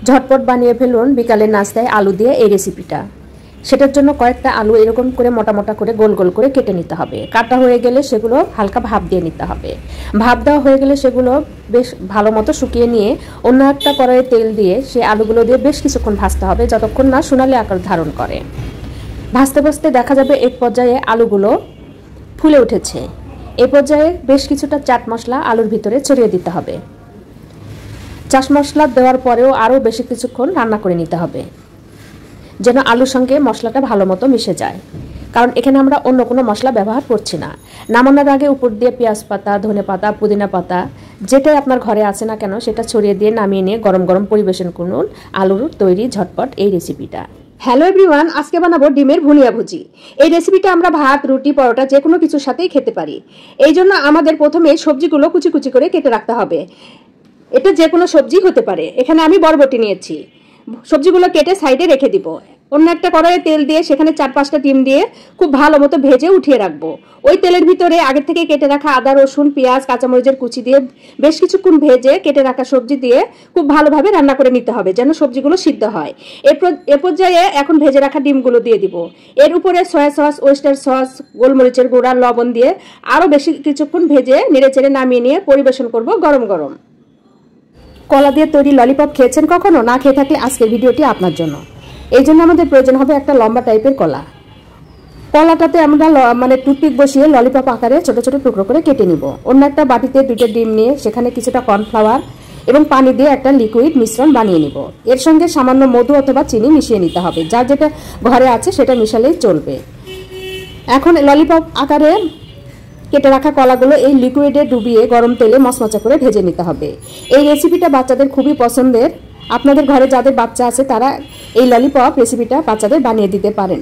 ঝটপট বানিয়ে ফেলুন বিকালের নাস্তায় আলু দিয়ে এই রেসিপিটা। সেটার জন্য কয়েকটা আলু এরকম করে মোটা মোটা করে গোল গোল করে কেটে নিতে হবে। কাটা হয়ে গেলে সেগুলো হালকা ভাপ দিয়ে নিতে হবে। ভাপ দেওয়া হয়ে গেলে সেগুলো বেশ ভালো মতো শুকিয়ে নিয়ে অন্য একটা কড়াইয়ে তেল দিয়ে সেই আলুগুলো দিয়ে বেশ কিছুক্ষণ ভাজতে হবে, যতক্ষণ না সোনালি আকার ধারণ করে। ভাজতে ভাজতে দেখা যাবে এক পর্যায়ে আলুগুলো ফুলে উঠেছে। এই পর্যায়ে বেশ কিছুটা চাট মশলা আলুর ভিতরে ছড়িয়ে দিতে হবে। চাট মশলা দেওয়ার পরেও আরও বেশি কিছুক্ষণ রান্না করে নিতে হবে, যেন আলুর সঙ্গে মশলাটা ভালো মতো মিশে যায়, কারণ এখানে আমরা অন্য কোনো মশলা ব্যবহার করছি না। নামানোর আগে উপর দিয়ে পেঁয়াজ পাতা, ধনে পাতা, পুদিনা পাতা যেটাই আপনার ঘরে আছে না কেন সেটা ছড়িয়ে দিয়ে নামিয়ে নিয়ে গরম গরম পরিবেশন করুন আলুর তৈরি ঝটপট এই রেসিপিটা। হ্যালো এভরিওয়ান, আজকে বানাবো ডিমের ভুনিয়া ভুজি। এই রেসিপিটা আমরা ভাত, রুটি, পরোটা যে কোনো কিছুর সাথেই খেতে পারি। এই জন্য আমাদের প্রথমে সবজিগুলো কুচি কুচি করে কেটে রাখতে হবে। এটা যে কোনো সবজি হতে পারে। এখানে আমি বরবটি নিয়েছি। সবজিগুলো কেটে সাইডে রেখে দিব। অন্য একটা কড়াইয়ে তেল দিয়ে সেখানে 4-5টা ডিম দিয়ে খুব ভালো মতো ভেজে উঠিয়ে রাখবো। ওই তেলের ভিতরে আগে থেকে কেটে রাখা আদা, রসুন, পেঁয়াজ, কাঁচামরিচের কুচি দিয়ে বেশ কিছুক্ষণ ভেজে কেটে রাখা সবজি দিয়ে খুব ভালোভাবে রান্না করে নিতে হবে, যেন সবজিগুলো সিদ্ধ হয়। এ পর্যায়ে এখন ভেজে রাখা ডিমগুলো দিয়ে দিব। এর উপরে সয়া সস, ওয়েস্টার সস, গোলমরিচের গুঁড়া, লবণ দিয়ে আরও বেশি কিছুক্ষণ ভেজে নেড়েচেড়ে নামিয়ে নিয়ে পরিবেশন করব গরম গরম। কলা দিয়ে তৈরি ললিপপ খেয়েছেন কখনো? না খেয়ে থাকলে আজকের ভিডিওটি আপনার জন্য। এই জন্য আমাদের প্রয়োজন হবে একটা লম্বা টাইপের কলা। কলাটাতে আমরা টুথপিক বসিয়ে ললিপপ আকারে ছোট ছোট টুকরো করে কেটে নিব। অন্য একটা বাটিতে 2টা ডিম নিয়ে সেখানে কিছুটা কর্নফ্লাওয়ার এবং পানি দিয়ে একটা লিকুইড মিশ্রণ বানিয়ে নিব। এর সঙ্গে সামান্য মধু অথবা চিনি মিশিয়ে নিতে হবে। যার যেটা ঘরে আছে সেটা মিশালেই চলবে। এখন ললিপপ আকারে কেটে রাখা কলাগুলো এই লিকুইডে ডুবিয়ে গরম তেলে মচমচা করে ভেজে নিতে হবে। এই রেসিপিটা বাচ্চাদের খুবই পছন্দের। আপনাদের ঘরে যাদের বাচ্চা আছে তারা এই ললিপপ রেসিপিটা বাচ্চাদের বানিয়ে দিতে পারেন।